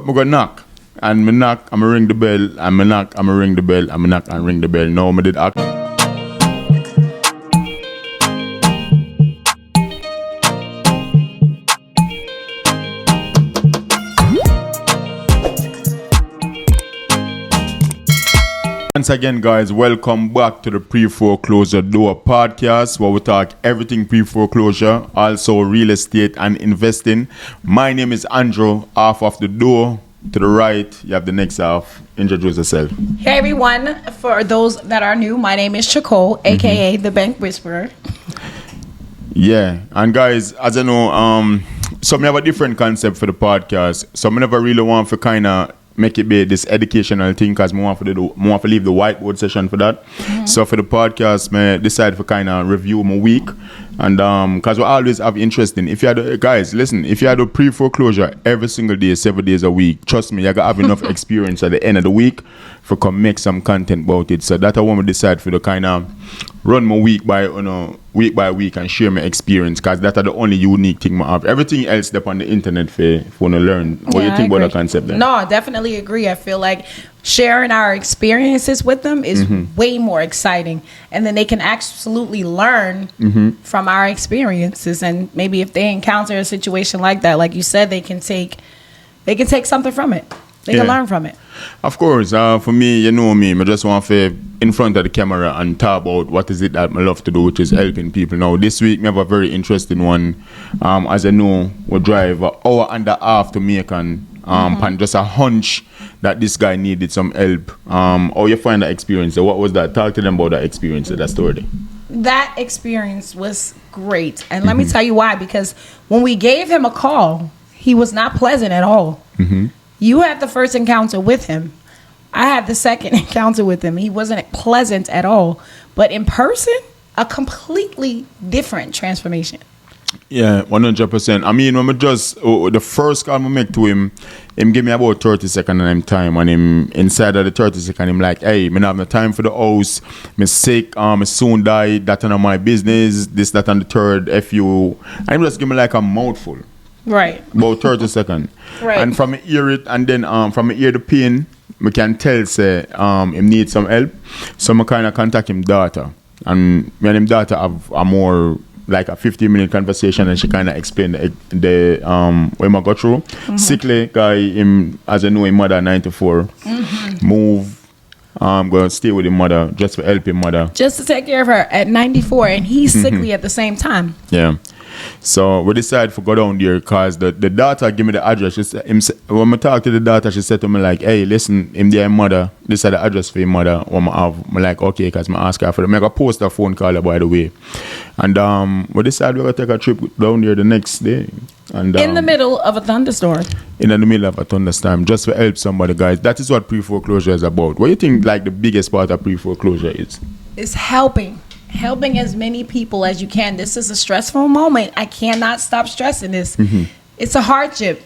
I'm gonna knock. And me knock, I'm gonna ring the bell, and me knock, I'm gonna ring the bell, and me knock and ring the bell. No, me did act. Once again, guys, welcome back to the Pre-Foreclosure Door podcast, where we talk everything pre-foreclosure, also real estate and investing. My name is Andrew. Half of the door to the right, you have the next half. Introduce yourself. Hey everyone, for those that are new, my name is Chacole, aka the Bank Whisperer. Yeah, and guys, as I know, some have a different concept for the podcast. Some never really want to kind of make it be this educational thing, because I want to leave the whiteboard session for that. So for the podcast, I decide to kind of review my week, and because we always have interest in, if you had guys listen, if you had a pre-foreclosure every single day, 7 days a week, trust me, you gotta have enough experience at the end of the week for come make some content about it. So that I want to decide for the kind of run my week by week and share my experience, because that's the only unique thing I have. Everything else dep on the internet for to learn. What do you think about the concept then? No, I definitely agree. I feel like sharing our experiences with them is way more exciting, and then they can absolutely learn from our experiences. And maybe if they encounter a situation like that, like you said, they can take something from it. They can learn from it. Of course, for me, you know me, I just want to in front of the camera and talk about what is it that I love to do, which is helping people. Now, this week, we have a very interesting one. As I know, we drive an hour and a half to Macon, and just a hunch that this guy needed some help. How you find that experience? So what was that? Talk to them about that experience, that story. That experience was great. And let me tell you why. Because when we gave him a call, he was not pleasant at all. You had the first encounter with him. I had the second encounter with him. He wasn't pleasant at all. But in person, a completely different transformation. Yeah, 100%. I mean, when we just, the first call I make to him give me about 30 seconds of him time. And him, inside of the 30 seconds, him like, hey, I don't have no time for the house. I'm sick. I soon die. That's none of my business. This, that, and the third. FU. And him just give me like a mouthful. Right. About 30 seconds. Right. And from me hear it, and then from me hear the pain, we can tell say him need some help. So I kind of contact him daughter, and me and him daughter have a more like a 15-minute conversation, and she kind of explained the what I go through. Sickly guy, him as I know, his mother 94, move. Gonna stay with his mother just to help his mother, just to take care of her at 94, and he's sickly at the same time. Yeah. So we decided to go down there, because the daughter give me the address. When I talk to the daughter, she said to me like, hey, listen, him there mother, this is the address for your mother. What I have. I'm like, okay, because I ask her for them. I got post a phone call by the way. And we decided we're going to take a trip down there the next day. And in the middle of a thunderstorm. In the middle of a thunderstorm, just to help somebody, guys. That is what pre-foreclosure is about. What do you think like the biggest part of pre-foreclosure is? It's helping as many people as you can. This is a stressful moment. I cannot stop stressing this. It's a hardship.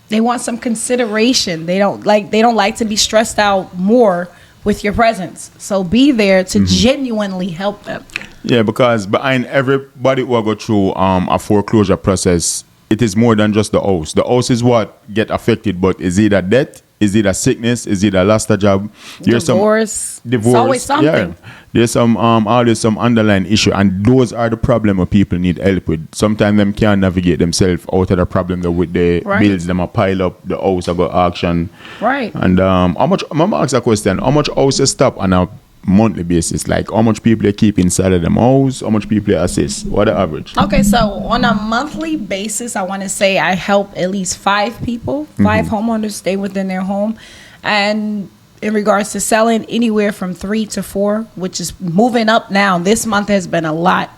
They want some consideration. They don't like to be stressed out more with your presence. So be there to genuinely help them. Yeah, because behind everybody who go through a foreclosure process, it is more than just the house. The house is what get affected, but is it a debt? Is it a sickness? Is it a lost a job? Divorce. It's always something. Yeah. There's always some underlying issue, and those are the problem where people need help with. Sometimes them can't navigate themselves out of the problem that with the bills them a pile up, the house a go auction. Right. And how much? I'm gonna ask a question. How much houses stop on a monthly basis? Like how much people they keep inside of them house? How much people they assist? What the average? Okay, so on a monthly basis, I want to say I help at least 5 people, 5 homeowners stay within their home, and in regards to selling, anywhere from 3 to 4, which is moving up now. This month has been a lot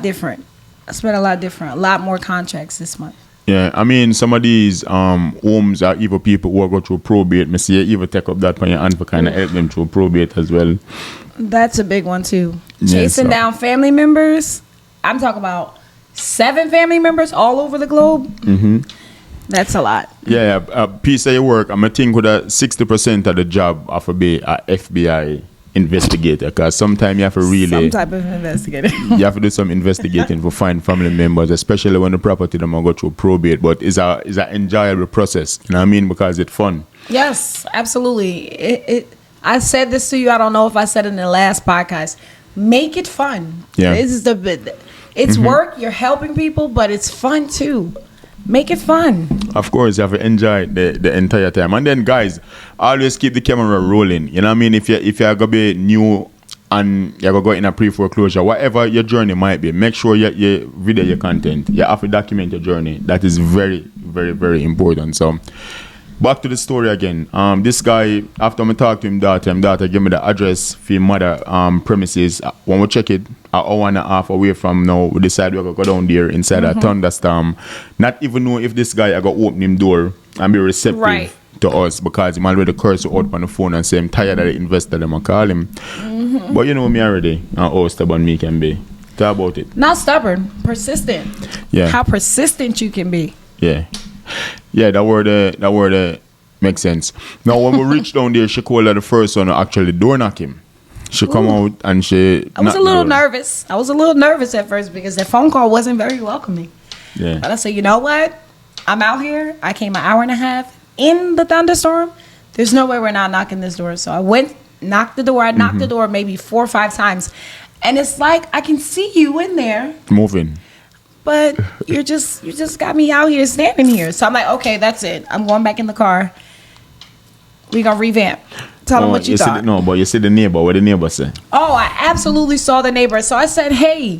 different. It's been a lot different. A lot more contracts this month. Yeah, I mean, some of these homes are even people who are going through probate. I see you even take up that on your hand for kind of help them through probate as well. That's a big one too. Chasing down family members. I'm talking about 7 family members all over the globe. That's a lot. Yeah, a piece of your work, I'm going to think with 60% of the job of a FBI investigator, because sometimes you have to really some type of investigator. you have to do some investigating to find family members, especially when the property them go through probate. But it's a enjoyable process, you know what I mean? Because it's fun. Yes, absolutely. I said this to you. I don't know if I said it in the last podcast. Make it fun. Yeah. It's work. You're helping people, but it's fun too. Make it fun. Of course, you have to enjoy the entire time. And then, guys, always keep the camera rolling. You know what I mean? If you're gonna be new and you're gonna go in a pre-foreclosure, whatever your journey might be, make sure you video your content. You have to document your journey. That is very, very, very important. So, back to the story again. This guy, after I talked to him daughter gave me the address for him mother premises. When we check it, an hour and a half away from now, we decide we're going to go down there inside a thunderstorm. Not even know if this guy I got open him door and be receptive to us, because he already cursed out on the phone and say I'm tired of the investor them and call him. But you know me already, and how stubborn me can be. Talk about it. Not stubborn, persistent. Yeah. How persistent you can be. Yeah. Yeah, that word makes sense. Now, when we reached down there, she called her the first one to actually door knock him. She come out and she... I was a little nervous. I was a little nervous at first because the phone call wasn't very welcoming. Yeah. But I said, you know what? I'm out here. I came an hour and a half in the thunderstorm. There's no way we're not knocking this door. So I went, knocked the door. I knocked the door maybe 4 or 5 times. And it's like, I can see you in there. Moving. But you just got me out here standing here. So I'm like, okay, that's it. I'm going back in the car. We gonna revamp. Tell them what you thought. But you see the neighbor. What the neighbor say? Oh, I absolutely saw the neighbor. So I said, hey,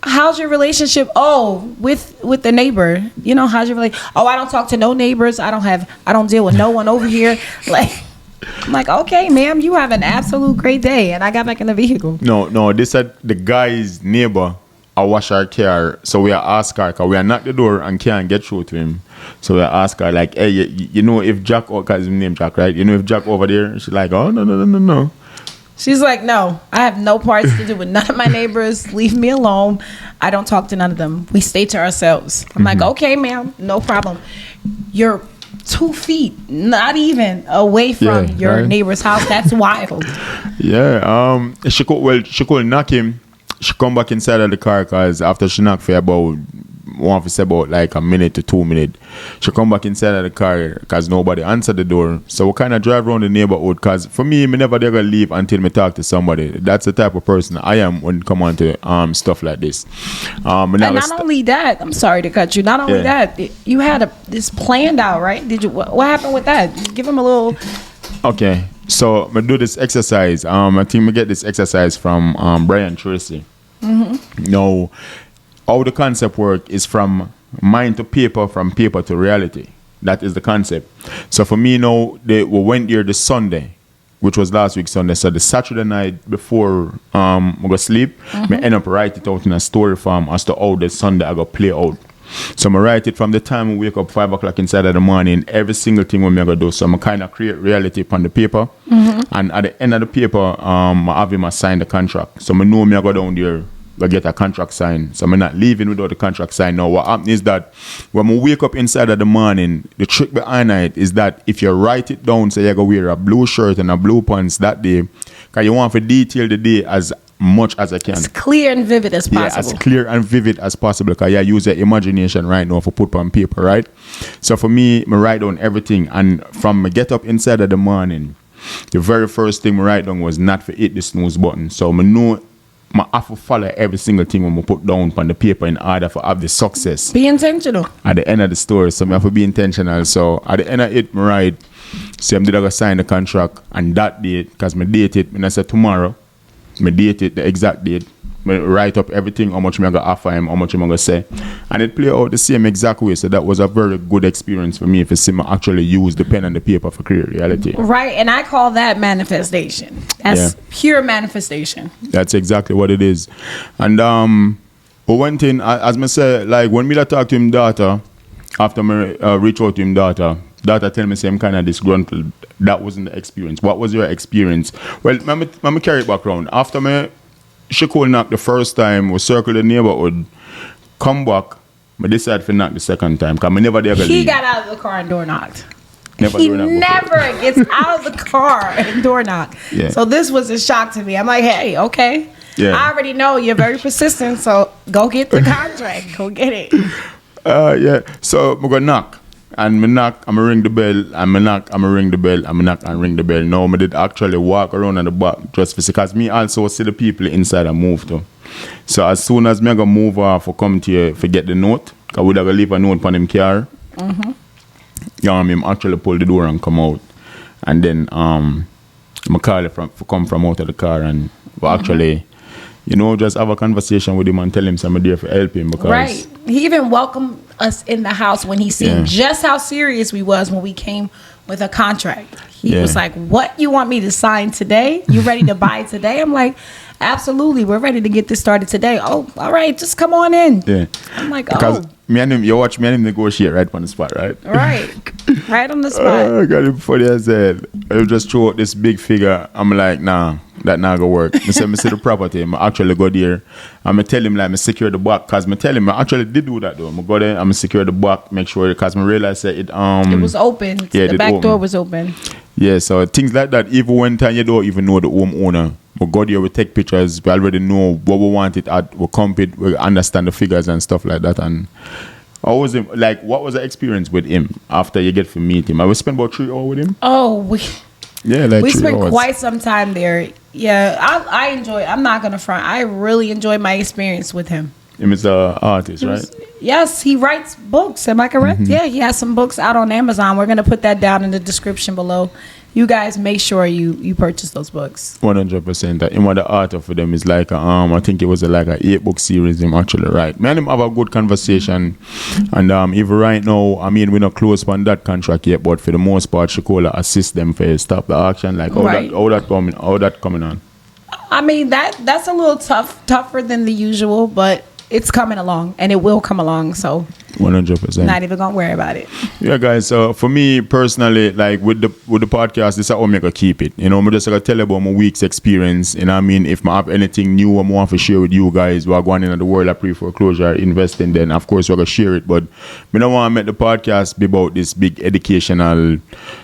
how's your relationship? Oh, with the neighbor. How's your relationship? Oh, I don't talk to no neighbors. I don't deal with no one over here. I'm like, okay, ma'am, you have an absolute great day. And I got back in the vehicle. No, they said the guy's neighbor I wash our car, so we ask her, because we are knock the door and can't get through to him. So we ask her, like, hey, you know if Jack, because his name Jack, right? You know if Jack over there? She's like, oh, no. She's like, no, I have no parts to do with none of my neighbors. Leave me alone. I don't talk to none of them. We stay to ourselves. I'm like, okay, ma'am, no problem. You're 2 feet, not even away from your neighbor's house. That's wild. Yeah, she could knock him. She come back inside of the car, because after she knocked for about like a minute to 2 minutes, she come back inside of the car because nobody answered the door. So we kind of drive around the neighborhood, because for me never gonna leave until me talk to somebody. That's the type of person I am when it come on to stuff like this. And not only that, I'm sorry to cut you. Not only that, you had this planned out, right? Did you? What happened with that? Just give him a little. Okay, so I do this exercise. I think we get this exercise from Brian Tracy. Now, how the concept work is from mind to paper, from paper to reality. That is the concept. So for me now, we went there the Sunday, which was last week Sunday. So the Saturday night before we go sleep, I end up write it out in a story form as to how the Sunday I go play out. So I write it from the time we wake up 5 o'clock inside of the morning, every single thing we gonna do. So I kind of create reality upon the paper. And at the end of the paper, I have him sign the contract. So I know I go down there, I get a contract signed. So I'm not leaving without the contract signed. Now what happens is that when I wake up inside of the morning, the trick behind it is that if you write it down, say you're going to wear a blue shirt and a blue pants that day, because you want to detail the day as much as I can. As clear and vivid as possible. Yeah, as clear and vivid as possible, because you use your imagination right now for put on paper, right? So for me, I write down everything. And from I get up inside of the morning, the very first thing I write down was not to hit the snooze button. So I know I have to follow every single thing when I put down on the paper in order to have the success. Be intentional. At the end of the story, so I have to be intentional. So at the end of it, I write, so I'm going to sign the contract and that date, because I date it, when I say tomorrow, I date it, the exact date. I write up everything, how much I'm going to offer him, how much I'm going to say. And it play out the same exact way. So that was a very good experience for me, if it's actually use the pen and the paper for create reality. Right, and I call that manifestation. That's pure manifestation. That's exactly what it is. And but one thing, as I say, like when me talk to him daughter, after me reach out to him daughter tell me I'm kind of disgruntled. That wasn't the experience. What was your experience? Well, let me carry it back around. After she could knock the first time, we circle the neighborhood, come back, I decide to knock the second time, because I never dare leave. He got out of the car and door knocked. He never gets out of the car and door knock. Yeah. So this was a shock to me. I'm like, hey, okay. Yeah. I already know you're very persistent, so go get the contract. Go get it. Yeah. So I'm gonna knock. And me knock, I'm gonna ring the bell, and me knock, I'm gonna ring the bell, and me knock and ring the bell. No, I did actually walk around at the back just because me also see the people inside and move to. So as soon as me gonna move off or come to you, forget the note, because we gonna leave a note on him car. Him actually pull the door and come out. And then I call it come from out of the car and actually, just have a conversation with him and tell him I'm there for help him because right. He even welcomed us in the house when he seen just how serious we was when we came with a contract. He was like, "What, you want me to sign today? You ready to buy today?" I'm like, "Absolutely, we're ready to get this started today." "Oh, all right, just come on in." Yeah. I'm like, because me and him, you watch me and him negotiate right on the spot, right? Right on the spot. I got him funny as said. I just throw out this big figure. I'm like, nah, that not gonna work. I say, me see the property. I actually go there. I'm tell him like, me secure the back, cause me tell him I actually did do that though. I go there, I'm secure the back, make sure, cause I realized that it was open. Yeah, the back door was open. Yeah, so things like that. Even when time you don't even know the homeowner, we go there, we take pictures. We already know what we want it at. We compete. We understand the figures and stuff like that. And how was it? Like, what was the experience with him after you get to meet him? I we spent about 3 hours with him. Oh, we spent hours. quite some time there. Yeah, I enjoy. I'm not gonna front. I really enjoyed my experience with him. Him is an artist, right? Yes, he writes books. Am I correct? Yeah, he has some books out on Amazon. We're gonna put that down in the description below. You guys make sure you purchase those books. 100%. That him, the author for them is like I think it was like a 8-book series. Him actually right. Me and him have a good conversation, and even right now, I mean, we're not close on that contract yet, but for the most part, Shakola assist them for stop the auction. Like how that coming on. I mean that's a little tougher than the usual, but it's coming along, and it will come along. So 100%. Not even gonna worry about it. Yeah, guys. So for me personally, like with the podcast, this is how I'm gonna keep it. I'm just gonna tell you about my week's experience. I mean, if I have anything new I want to share with you guys, we're going into the world of pre-foreclosure investing. Then of course we're gonna share it. But I don't want to make the podcast be about this big educational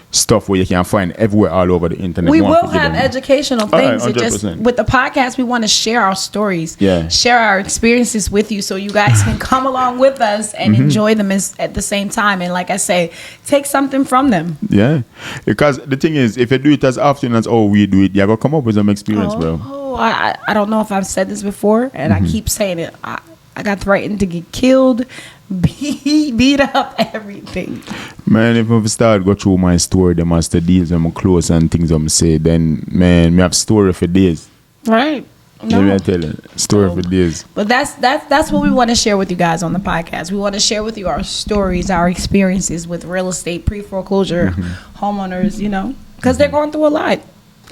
stuff where you can find everywhere all over the internet. We will have educational things. Right, just with the podcast, we want to share our stories, share our experiences with you, so you guys can come along with us and enjoy them at the same time. And like I say, take something from them. Yeah, because the thing is, if you do it as often as we do it, you're gonna come up with some experience, bro. I don't know if I've said this before, and I keep saying it. I got threatened to get killed, beat up, everything. Man, if I start go through my story, them as the deals I'm close and things I'm say, then man, me have story for days. Right. Let me tell you, story for days. But that's what we want to share with you guys on the podcast. We want to share with you our stories, our experiences with real estate, pre-foreclosure, homeowners, because they're going through a lot.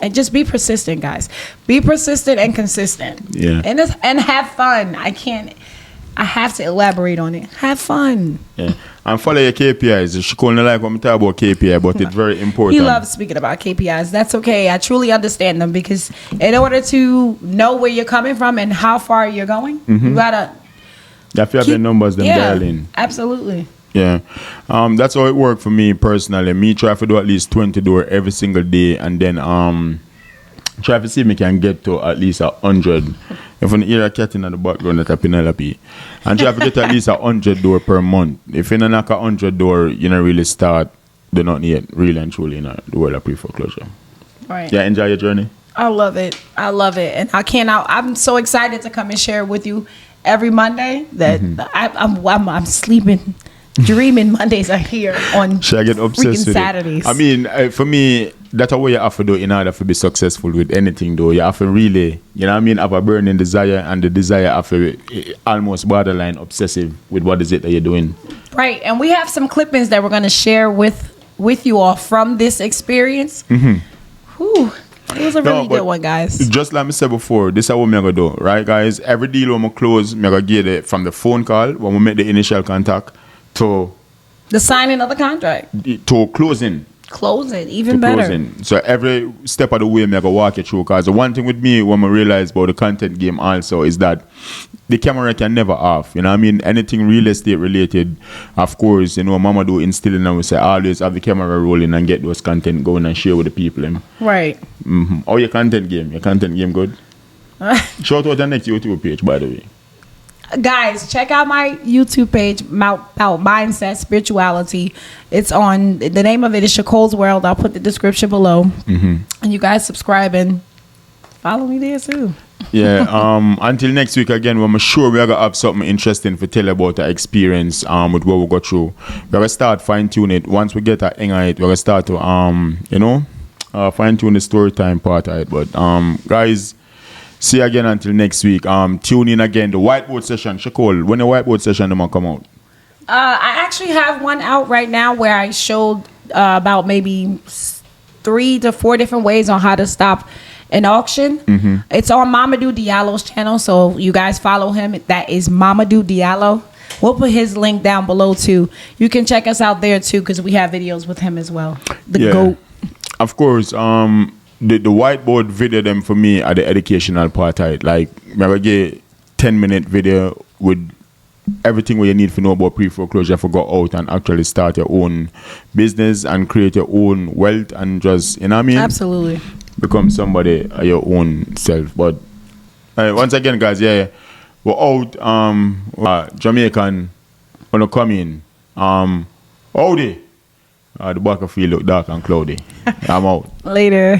And just be persistent, guys. Be persistent and consistent. Yeah. And have fun. I have to elaborate on it. Have fun. Yeah. And follow your KPIs. She couldn't like when we talk about KPI, but it's very important. He loves speaking about KPIs. That's okay. I truly understand them, because in order to know where you're coming from and how far you're going, you gotta. If you have the numbers, then dial in. Absolutely. Yeah. That's how it worked for me personally. Me try to do at least 20 doors every single day, and then try to see if I can get to at least 100. If you hear a cat in the background, that's a Penelope. And try to get at least 100 doors per month. If you don't knock 100 doors, you don't really start the not yet really and truly in the world of pre-foreclosure. Right. Yeah, enjoy your journey. I love it. And I'm so excited to come and share with you every Monday that I'm sleeping. Dreaming Mondays are here on freaking Saturdays. I mean, for me, that's what you have to do in order to be successful with anything, though. You have to really, have a burning desire, and the desire have to be almost borderline obsessive with what is it that you're doing. Right, and we have some clippings that we're going to share with you all from this experience. Whew. It was a really good one, guys. Just like I said before, this is what I'm going to do, right, guys? Every deal when we close, I'm going to get it from the phone call when we make the initial contact to the signing of the contract, to closing. closing, even better. So every step of the way, I'm going to walk you through. Because the one thing with me, when I realize about the content game also, is that the camera can never off. You know what I mean? Anything real estate related, of course, you know, Mama do instilling and we say always have the camera rolling and get those content going and share with the people. Right. Mm-hmm. Oh, your content game good? Shout out your next YouTube page, by the way. Guys, check out my YouTube page about mindset spirituality. It's on, the name of it is Shakol's World. I'll put the description below. And you guys subscribe and follow me there too. Yeah. Until next week again, I'm sure we're gonna have something interesting to tell about our experience with what we go through. We're gonna start fine-tune it. Once we get a hang of it, we're gonna start to fine-tune the story time part of it. But guys, see you again until next week. Tune in again. The whiteboard session. Shakol, when the whiteboard session gonna come out? I actually have one out right now where I showed about maybe 3 to 4 different ways on how to stop an auction. It's on Mamadou Diallo's channel, so you guys follow him. That is Mamadou Diallo. We'll put his link down below too. You can check us out there too because we have videos with him as well. The GOAT. Of course. The whiteboard video them for me are the educational part of it. Like, I get 10-minute video with everything what you need to know about pre-foreclosure for go out and actually start your own business and create your own wealth and just, you know what I mean? Absolutely. Become somebody your own self. But once again, guys, we're out. Jamaican wanna come in. Howdy. The back of field look dark and cloudy. I'm out. Later.